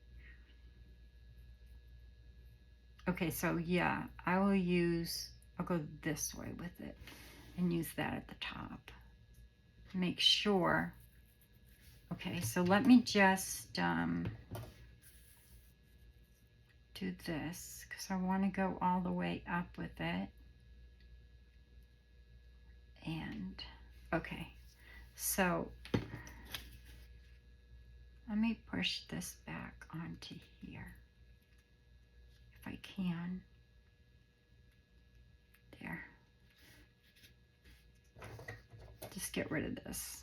S1: Okay, so yeah, I'll go this way with it and use that at the top. Make sure. Okay, so let me just do this because I want to go all the way up with it. And okay, so let me push this back onto here if I can. There. Just get rid of this.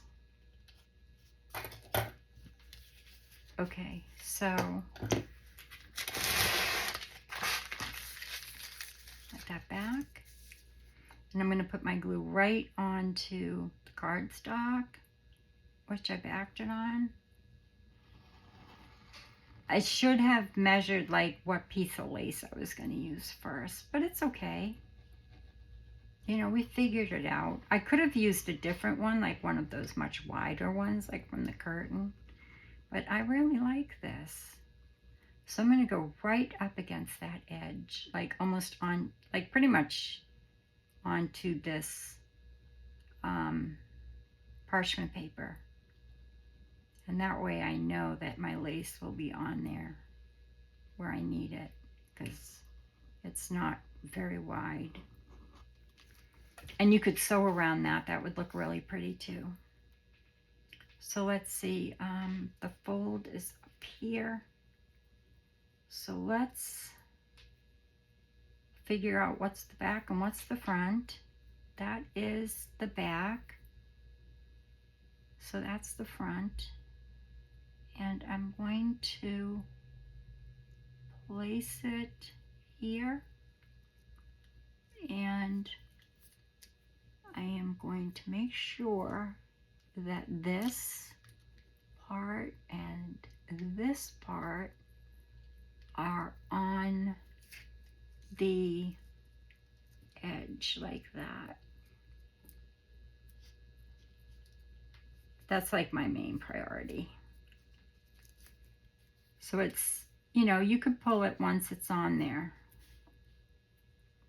S1: Okay, so let that back. And I'm going to put my glue right onto the cardstock, which I backed it on. I should have measured like what piece of lace I was going to use first, but it's okay. You know, we figured it out. I could have used a different one, like one of those much wider ones, like from the curtain, but I really like this. So I'm going to go right up against that edge, like almost on, like pretty much onto this parchment paper. And that way I know that my lace will be on there where I need it because it's not very wide. And you could sew around that. That would look really pretty too. So let's see, the fold is up here. So let's figure out what's the back and what's the front. That is the back. So that's the front. And I'm going to place it here. And I am going to make sure that this part and this part are on the edge like that. That's like my main priority. So it's, you know, you could pull it once it's on there,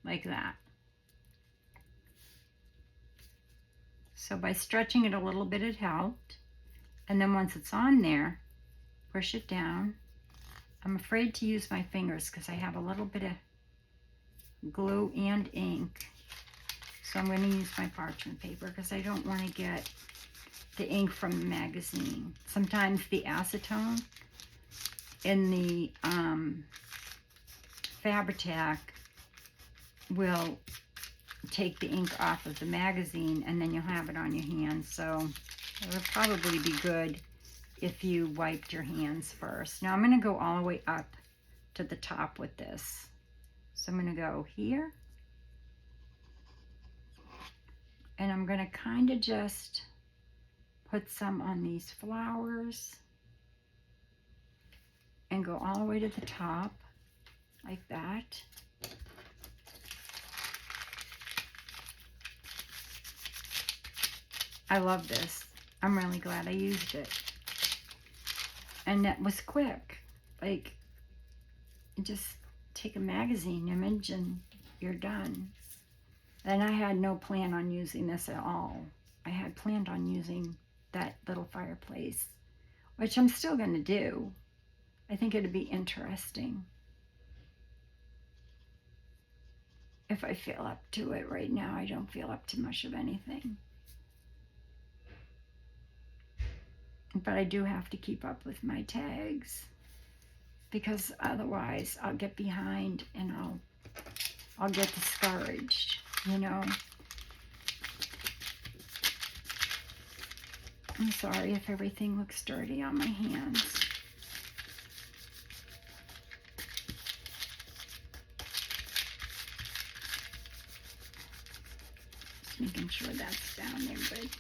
S1: like that. So by stretching it a little bit, it helped. And then once it's on there, push it down. I'm afraid to use my fingers because I have a little bit of glue and ink. So I'm going to use my parchment paper because I don't want to get the ink from the magazine. Sometimes the acetone in the Fabri-Tac will take the ink off of the magazine and then you'll have it on your hands. So it would probably be good if you wiped your hands first. Now I'm going to go all the way up to the top with this. So I'm going to go here. And I'm going to kind of just put some on these flowers and go all the way to the top like that. I love this. I'm really glad I used it. And that was quick. Like, just take a magazine image and you're done. And I had no plan on using this at all. I had planned on using that little fireplace, which I'm still going to do. I think it'd be interesting if I feel up to it. Right now, I don't feel up to much of anything. But I do have to keep up with my tags, because otherwise I'll get behind and I'll get discouraged, you know. I'm sorry if everything looks dirty on my hands. Just making sure that's down there good.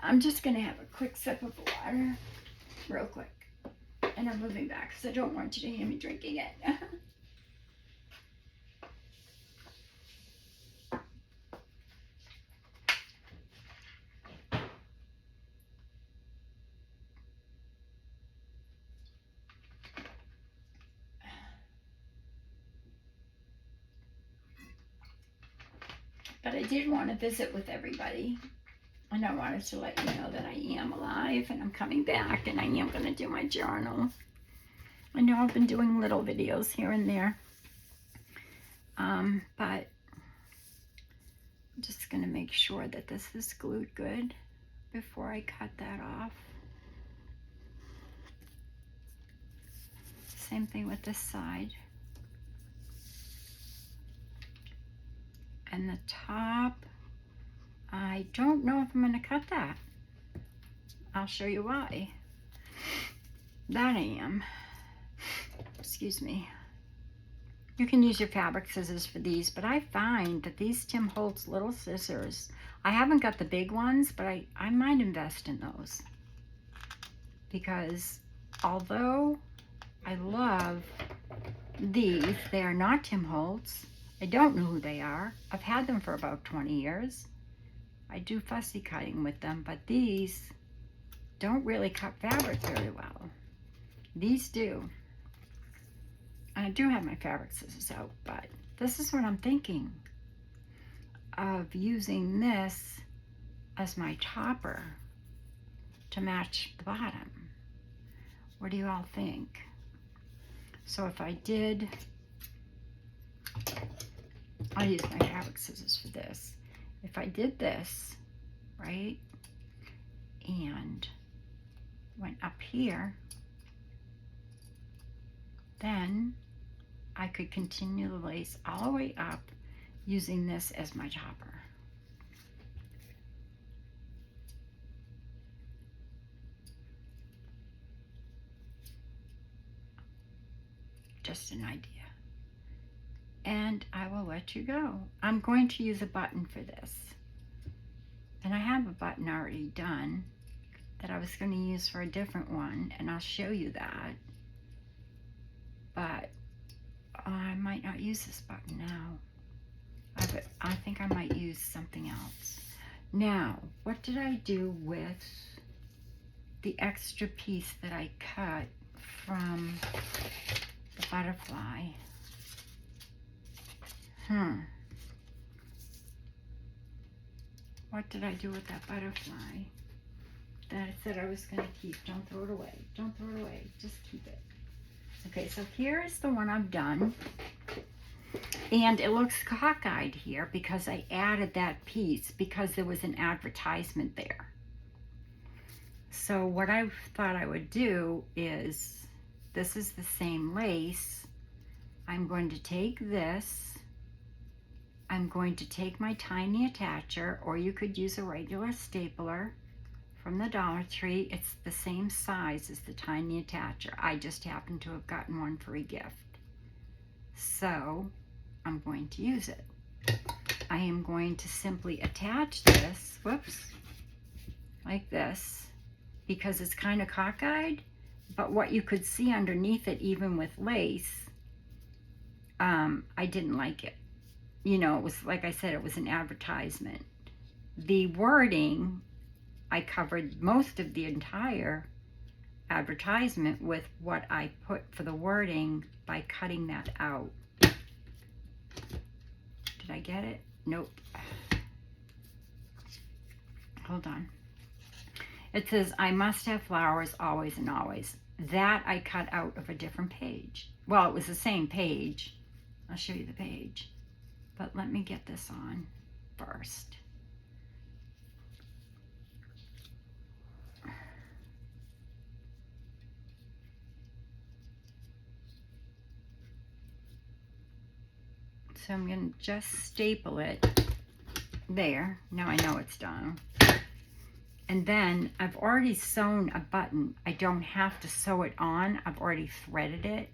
S1: I'm just gonna have a quick sip of water, real quick. And I'm moving back because I don't want you to hear me drinking it. But I did want to visit with everybody, and I wanted to let you know that I am alive and I'm coming back, and I am going to do my journal. I know I've been doing little videos here and there, but I'm just going to make sure that this is glued good before I cut that off. Same thing with this side. And the top, I don't know if I'm going to cut that. I'll show you why. That I am. Excuse me. You can use your fabric scissors for these, but I find that these Tim Holtz little scissors, I haven't got the big ones, but I might invest in those. Because although I love these, they are not Tim Holtz. I don't know who they are. I've had them for about 20 years. I do fussy cutting with them, but these don't really cut fabric very well. These do. I do have my fabric scissors out, but this is what I'm thinking of, using this as my topper to match the bottom. What do you all think? So if I did, I'll use my fabric scissors for this. If I did this, right, and went up here, then I could continue the lace all the way up using this as my topper. Just an idea. And I will let you go. I'm going to use a button for this. And I have a button already done that I was going to use for a different one, and I'll show you that. But I might not use this button now. I think I might use something else. Now, what did I do with the extra piece that I cut from the butterfly? What did I do with that butterfly that I said I was going to keep? Don't throw it away. Don't throw it away. Just keep it. Okay, so here is the one I've done. And it looks cockeyed here because I added that piece because there was an advertisement there. So what I thought I would do is, this is the same lace. I'm going to take this. I'm going to take my tiny attacher, or you could use a regular stapler from the Dollar Tree. It's the same size as the tiny attacher. I just happen to have gotten one for a gift. So I'm going to use it. I am going to simply attach this, whoops, like this, because it's kind of cockeyed, but what you could see underneath it, even with lace, I didn't like it. You know, it was, like I said, it was an advertisement. The wording, I covered most of the entire advertisement with what I put for the wording by cutting that out. Did I get it? Nope. Hold on. It says, I must have flowers always and always. That I cut out of a different page. Well, it was the same page. I'll show you the page. But let me get this on first. So I'm going to just staple it there. Now I know it's done. And then I've already sewn a button. I don't have to sew it on. I've already threaded it.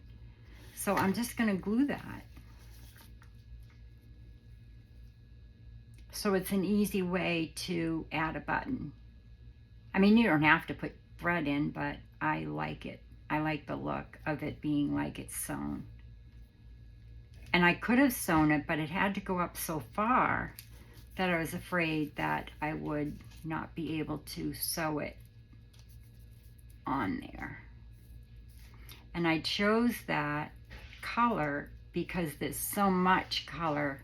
S1: So I'm just going to glue that. So it's an easy way to add a button. I mean, you don't have to put thread in, but I like it. I like the look of it being like it's sewn. And I could have sewn it, but it had to go up so far that I was afraid that I would not be able to sew it on there. And I chose that color because there's so much color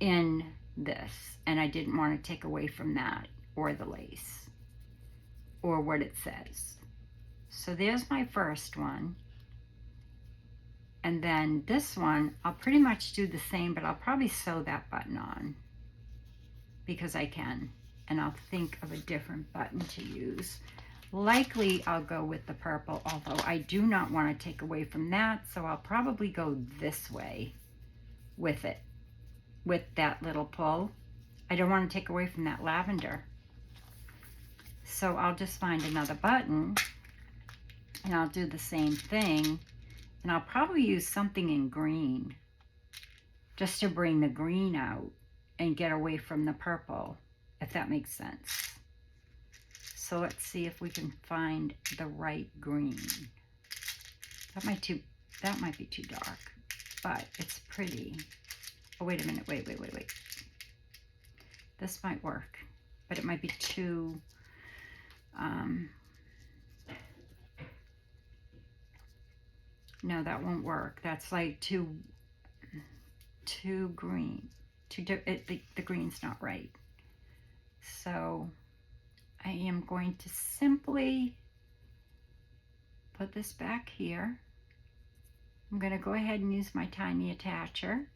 S1: in this, and I didn't want to take away from that or the lace or what it says. So there's my first one. And then this one, I'll pretty much do the same, but I'll probably sew that button on because I can. And I'll think of a different button to use. Likely I'll go with the purple, although I do not want to take away from that. So I'll probably go this way with it, with that little pull. I don't want to take away from that lavender. So I'll just find another button and I'll do the same thing. And I'll probably use something in green just to bring the green out and get away from the purple, if that makes sense. So let's see if we can find the right green. That might be too dark, but it's pretty. Oh, wait a minute, wait. This might work, but it might be too, no, that won't work. That's like too green. The green's not right. So I am going to simply put this back here. I'm going to go ahead and use my tiny attacher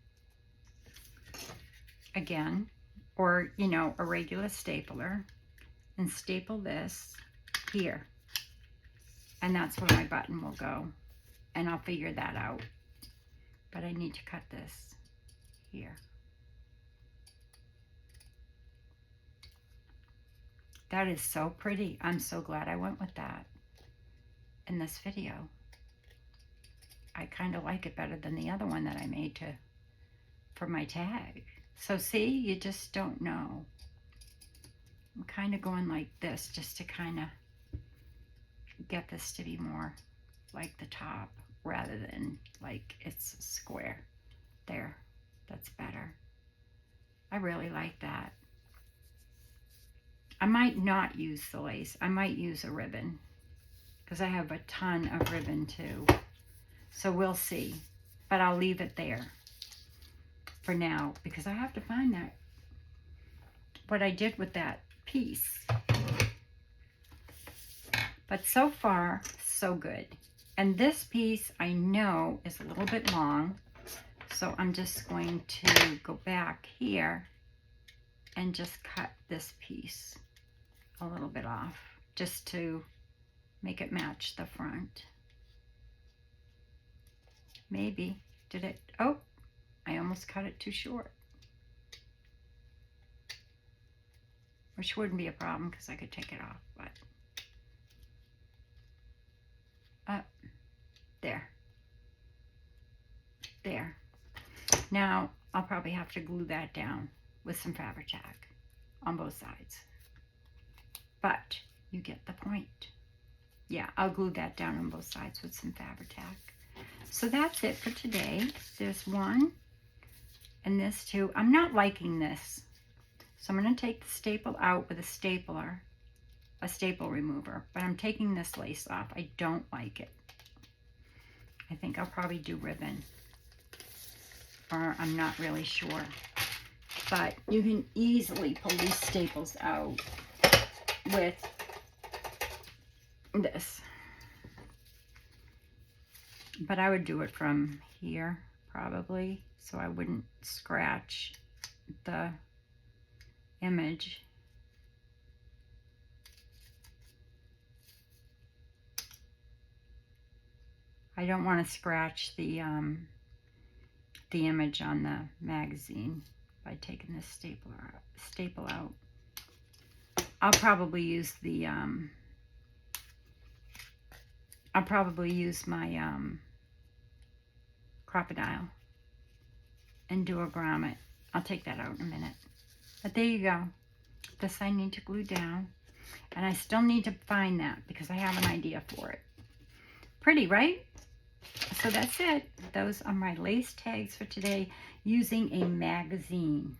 S1: again, or a regular stapler, and staple this here. And that's where my button will go. And I'll figure that out. But I need to cut this here. That is so pretty. I'm so glad I went with that in this video. I kind of like it better than the other one that I made for my tag. So see, you just don't know. I'm kind of going like this just to kind of get this to be more like the top rather than like it's square. There, that's better. I really like that. I might not use the lace. I might use a ribbon because I have a ton of ribbon too. So we'll see. But I'll leave it there for now because I have to find that, what I did with that piece. But so far, so good. And this piece I know is a little bit long. So I'm just going to go back here and just cut this piece a little bit off just to make it match the front. Maybe. Did it? Oh, I almost cut it too short. Which wouldn't be a problem because I could take it off, but there. There. Now I'll probably have to glue that down with some fabric tack on both sides. But you get the point. Yeah, I'll glue that down on both sides with some fabric tack. So that's it for today. There's one and this two. I'm not liking this. So I'm going to take the staple out with a stapler, a staple remover, but I'm taking this lace off. I don't like it. I think I'll probably do ribbon, or I'm not really sure. But you can easily pull these staples out with this. But I would do it from here probably, so I wouldn't scratch the image. I don't want to scratch the the image on the magazine by taking this staple out. I'll probably use the I'll probably use my crocodile and do a grommet. I'll take that out in a minute. But there you go. This I need to glue down. And I still need to find that because I have an idea for it. Pretty, right? So that's it. Those are my lace tags for today using a magazine.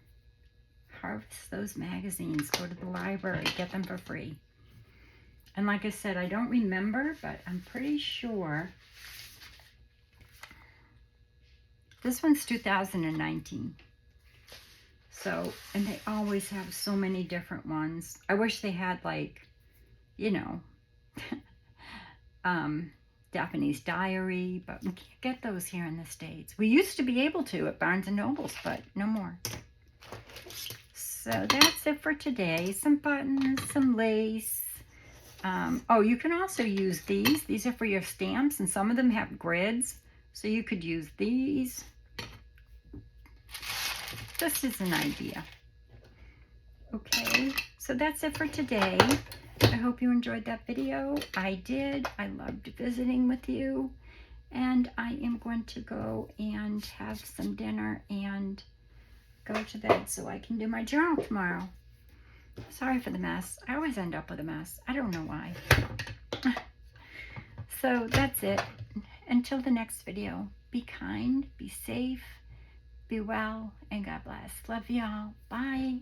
S1: Harvest those magazines. Go to the library. Get them for free. And like I said, I don't remember, but I'm pretty sure this one's 2019. So, and they always have so many different ones. I wish they had, like, you know, Japanese Diary, but we can't get those here in the States. We used to be able to at Barnes & Nobles, but no more. So that's it for today. Some buttons, some lace. Oh, you can also use these. These are for your stamps, and some of them have grids. So you could use these. This is an idea. Okay, so that's it for today. I hope you enjoyed that video. I did. I loved visiting with you. And I am going to go and have some dinner and go to bed so I can do my journal tomorrow. Sorry for the mess. I always end up with a mess. I don't know why. So that's it. Until the next video, be kind, be safe, be well, and God bless. Love y'all. Bye.